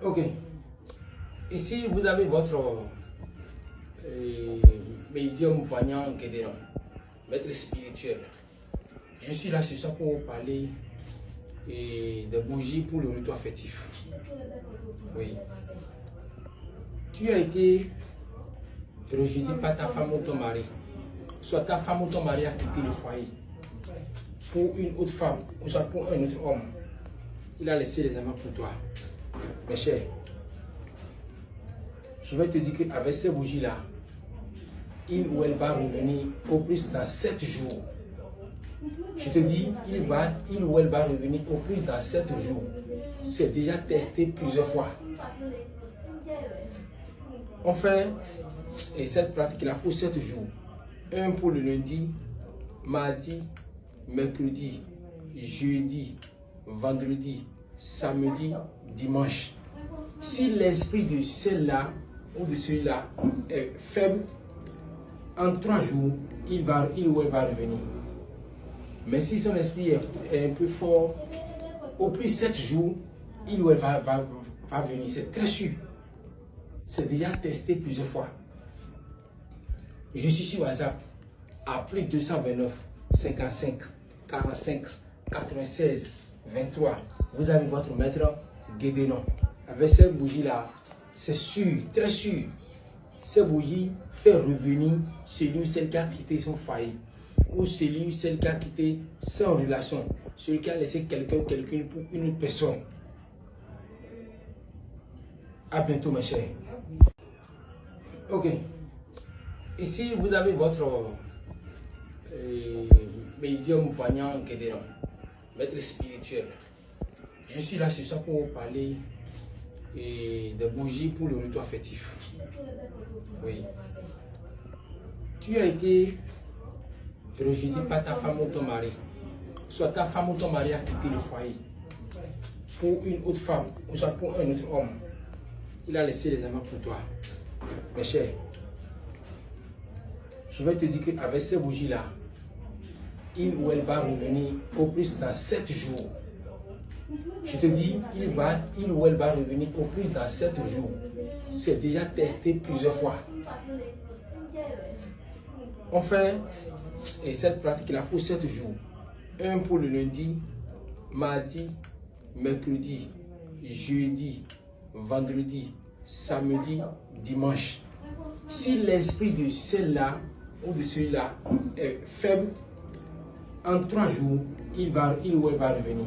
Ok. Ici, vous avez votre médium voyant Gédéon, maître spirituel. Je suis là ce soir pour vous parler des bougies pour le rituel affectif. Oui. Tu as été rejeté par ta femme ou ton mari. Soit ta femme ou ton mari a quitté le foyer pour une autre femme, ou soit pour un autre homme. Il a laissé les amants pour toi. Mes chers, je vais te dire qu'avec ces bougies-là, il ou elle va revenir au plus dans 7 jours. Je te dis, il ou elle va revenir au plus dans 7 jours. C'est déjà testé plusieurs fois. On fait cette pratique-là pour 7 jours. Un pour le lundi, mardi, mercredi, jeudi, vendredi, samedi, dimanche. Si l'esprit de celle-là ou de celui-là est faible, en 3 jours, il ou elle va revenir. Mais si son esprit est un peu fort, au plus 7 jours, il ou elle va venir. C'est très sûr. C'est déjà testé plusieurs fois. Je suis sur WhatsApp à plus 229 55 45 96 23. Vous avez votre maître Gédéon. Avec cette bougie-là, c'est sûr, très sûr. Cette bougie fait revenir celui ou celle qui a quitté son foyer, ou celui ou celle qui a quitté sans relation, celui qui a laissé quelqu'un pour une autre personne. À bientôt, mes chers. Ok. Ici, vous avez votre médium voyant Gédéon, maître spirituel. Je suis là ce soir pour vous parler des bougies pour le rituel affectif. Oui. Tu as été rejeté par ta femme ou ton mari. Soit ta femme ou ton mari a quitté le foyer pour une autre femme, ou soit pour un autre homme. Il a laissé les amants pour toi. Mes chers, je vais te dire qu'avec ces bougies-là, il ou elle va revenir au plus dans 7 jours. Je te dis, il ou elle va revenir au plus dans 7 jours. C'est déjà testé plusieurs fois. On fait cette pratique-là pour 7 jours. Un pour le lundi, mardi, mercredi, jeudi, vendredi, samedi, dimanche. Si l'esprit de celle-là ou de celui-là est faible, en 3 jours, il ou elle va revenir.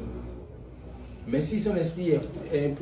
Mais si son esprit est un peu